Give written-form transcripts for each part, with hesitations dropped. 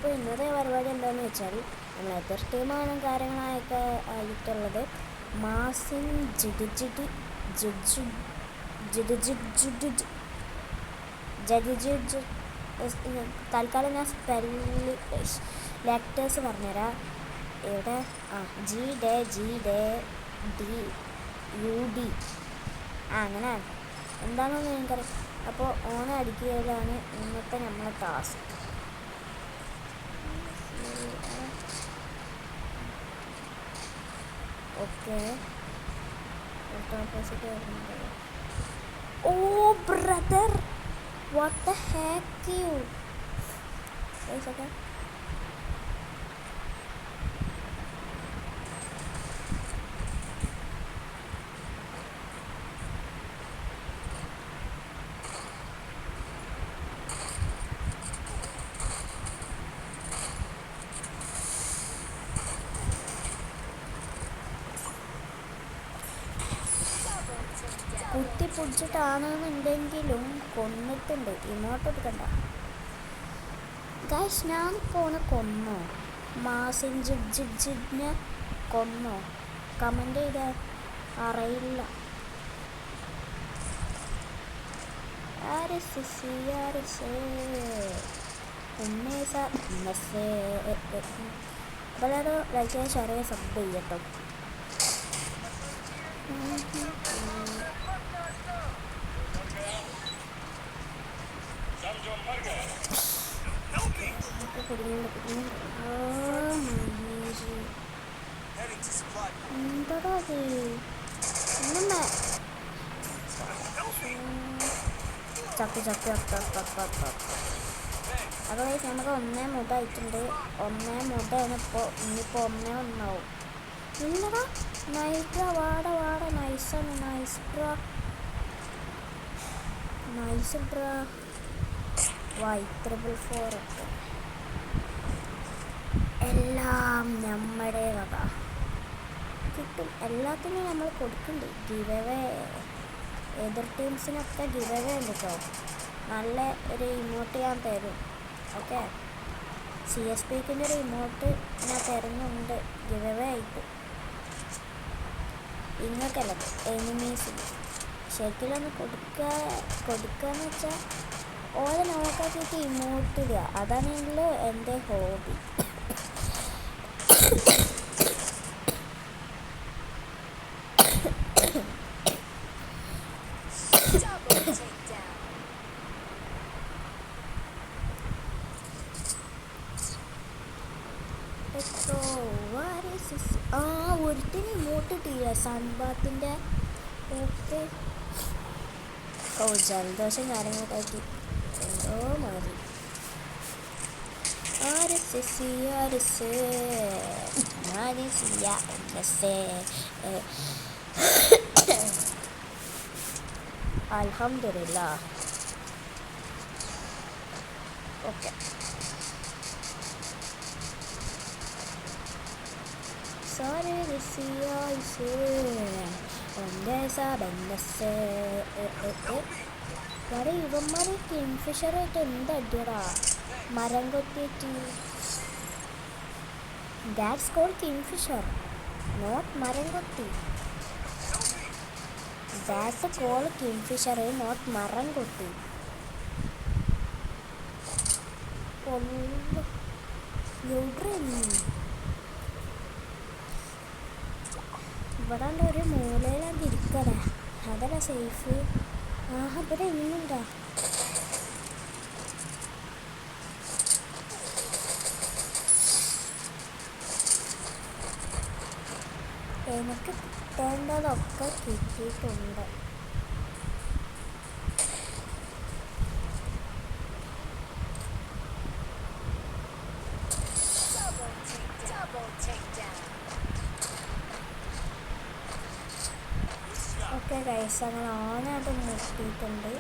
അപ്പോൾ ഇന്നത്തെ പരിപാടി എന്താണെന്ന് വെച്ചാൽ നമ്മൾ എതിർ ടീമാനും കാര്യങ്ങളായൊക്കെ ആയിട്ടുള്ളത് മാസിൻ ജിഗിജിഡി ജഗിജി തൽക്കാലം ഞാൻ ലെറ്റേഴ്സ് പറഞ്ഞുതരാം. ഇവിടെ G day D U D അങ്ങനെ എന്താണെന്ന് എനിക്കറിയാം. അപ്പോൾ ഓനെ അടിക്കുകയാണ് ഇന്നത്തെ നമ്മളെ task. Okay, oh brother, what the heck you. കുത്തി പിടിച്ചിട്ടാണെന്നുണ്ടെങ്കിലും കൊന്നിട്ടുണ്ട്. ഇമോട്ട് എടുക്കണ്ട ഗൈസ്. ഞാൻ പോണ കൊന്നോ? മാസിൻ ജിഡ്ജിനെ കൊന്നോ? കമൻ്റ് ചെയ്താൽ അറിയില്ല. എല്ലാവരും ലൈക്ക് ചെയ്യാൻ ഷെയർ ചെയ്യാൻ സബ് ചെയ്യട്ടോ. എന്താ ചപ്പി അപ്പോൾ നമുക്ക് 1 മുട്ട ആയിട്ടുണ്ട്. 1 മുട്ടയാണ് ഇനിയിപ്പോൾ 1 ഒന്നാവും. ഇല്ലടാ നൈസ് വാട നൈസാണ്. നൈസ് ബ്രാ Y4 ഒക്കെ എല്ലാം നമ്മുടെ വക കിട്ടും. എല്ലാത്തിനും നമ്മൾ കൊടുക്കണ്ടേ ഗിവ് അവേ. എതിർ ടീംസിനൊക്കെ ഗിവ് അവേ ഉണ്ട് കേട്ടോ. നല്ല ഒരു ഇമോട്ട് ഞാൻ തരും. ഓക്കെ, CSPക്കിൻ്റെ ഒരു ഇമോട്ട് ഞാൻ തരുന്നുണ്ട് ഗിവ് അവേ ആയിട്ട്. ഇങ്ങോട്ടല്ല, എനിമീസിന് ശരിക്കിലൊന്ന് കൊടുക്കാന്ന് വെച്ചാൽ ഓരോ നോക്കാക്കിയിട്ട് ഇമോട്ട് ഇടുക. അതാണെങ്കിലും എൻ്റെ ഹോബി. ഒരുത്തിന് ഇമോട്ട് ഇട്ടില്ല സൺബാത്തിൻ്റെ. ഓക്കെ, ജലദോഷം കാര്യങ്ങളൊക്കെ ആക്കി എന്തോ മാറി. അൽഹംദുലില്ലാഹ്. ഓക്കെ, ഇവന്മാർ കിങ്ഫിഷറായിട്ട് എന്തടിയടാ മരം കൊത്തിയിട്ട്. ദാറ്റ്സ് കോൾഡ് കിങ്ഫിഷർ, നോട്ട് മരം കൊത്തി. ദാറ്റ്സ് കോൾഡ് കിങ്ഫിഷർ, നോട്ട് മരം കൊത്തി. ഇവിടെ ഒരു മൂലയിലാണ് ഇരിക്കണേ. അതല്ല സേഫ്. ഇവിടെ ഇന്നുണ്ടാ. എനിക്ക് കിട്ടേണ്ടതൊക്കെ കിട്ടിയിട്ടുണ്ട്. ഓക്കെ ഗൈസ്, അങ്ങനെ ഓനായിട്ട് നിർത്തിയിട്ടുണ്ട്.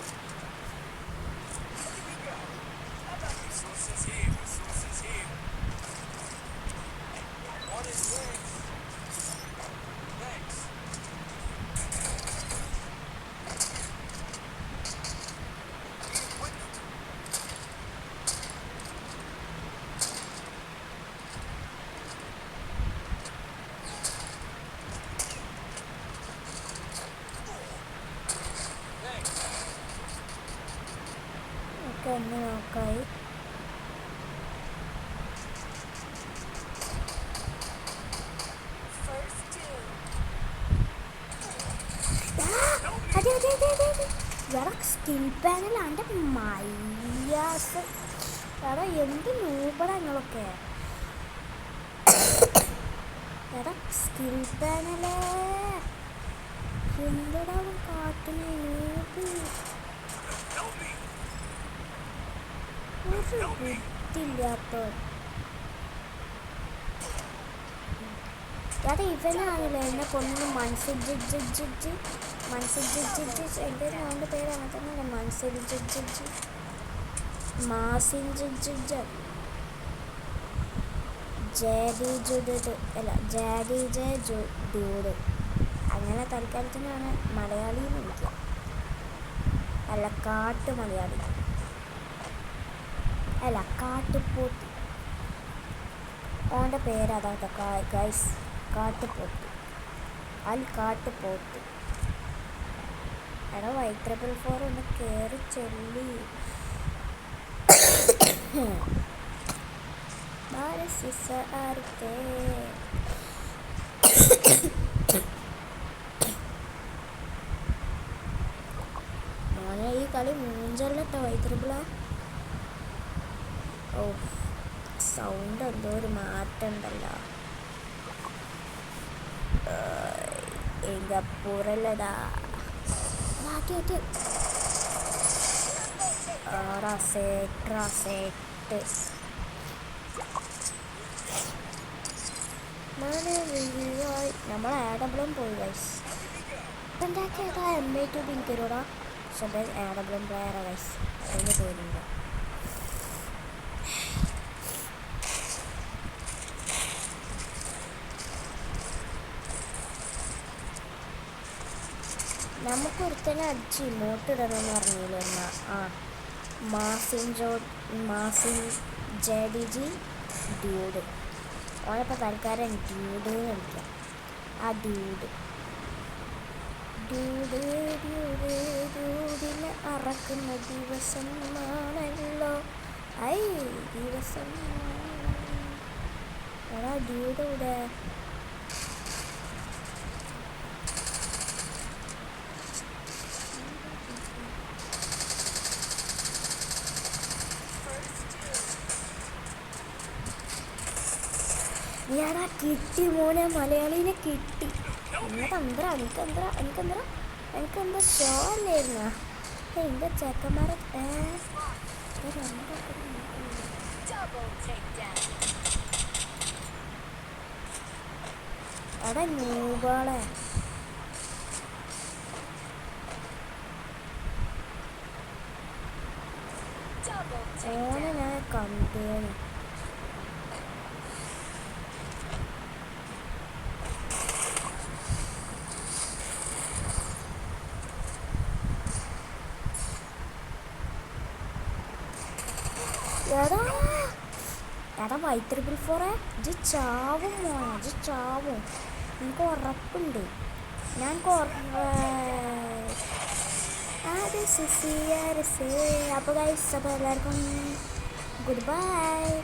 ഒന്ന് നോക്കായി. സ്കിൻ പാനലാണ്ട് മയ്യാസ്. എടാ എന്ത് നൂപടാ നിങ്ങളൊക്കെ. എടാ സ്കിൻ പാനലേ എന്തടാ കാട്ടിന് ഒരു ബുദ്ധില്ലാത്ത. എടാ ഇവനാണല്ലോ എന്നെ കൊന്നു. മൻസിൽ ജഡ്ജ് എൻ്റെ അവൻ്റെ പേര് അങ്ങനെ തന്നെയല്ലേ. മൻസിൽ ജഡ്ജ് മാസിൻ ജഡ്ജ് ജാഡി ഡ്യൂഡ്. അങ്ങനെ തൽക്കാലത്തിനാണ് മലയാളി എന്ന് വിളിക്കുക. അല്ല കാട്ടു മലയാളി അല്ല കാട്ടുപോത്ത്. ഓൻ്റെ പേരതാട്ടോ ഗൈസ്. കാട്ടുപോത്ത്. കാട്ടുപോത്ത്. എടാ Y4 ഒന്ന് കയറി ചൊല്ലി. മോനെ ഈ കളി മൂഞ്ചല്ലോ Y3. ഓ സൗണ്ട് എന്തോ ഒരു മാറ്റം ഉണ്ടല്ലോ. എങ്കപ്പൂരല്ലതാ സെറ്റ്. നമ്മൾ ആഡബ്ലും പോയി ഗൈസ്. എന്താക്കിയതാ M82 എനിക്കൊരുടാ. പക്ഷെ ആഡബ്ലും പ്ലെയറാ ഗൈസ്. അതിന് തോന്നുന്നുണ്ട്. നമുക്കൊരുത്തനെ അടിച്ച് ഇമോട്ട് ഇടണമെന്ന് പറഞ്ഞില്ലേ എന്നാ. Mazin JDG dude. ഓനിപ്പോൾ തൽക്കാലം ഡ്യൂഡ് എന്ന് വിളിക്കാം. ആ ഡ്യൂഡിനെ അറക്കുന്ന ദിവസമാണല്ലോ. ദിവസം എടാ ഡ്യൂഡ് ഇവിടെ. ഞാനാ കിട്ടി മോനെ, മലയാളീനെ കിട്ടി. എനിക്കെന്താ ഷോ അല്ലായിരുന്ന എൻ്റെ ചെക്കന്മാരെ. എടാ നൂബാളെ. ഓനെ ഞാൻ കണ്ടേന്. എടാ Y4 ജി ചാവും മോനെ, ജി ചാവും. എനിക്ക് ഉറപ്പുണ്ട്. ഞാൻ അപ്പോൾ ഗൈസ്, അപ്പോൾ എല്ലാവർക്കും ഗുഡ് ബൈ.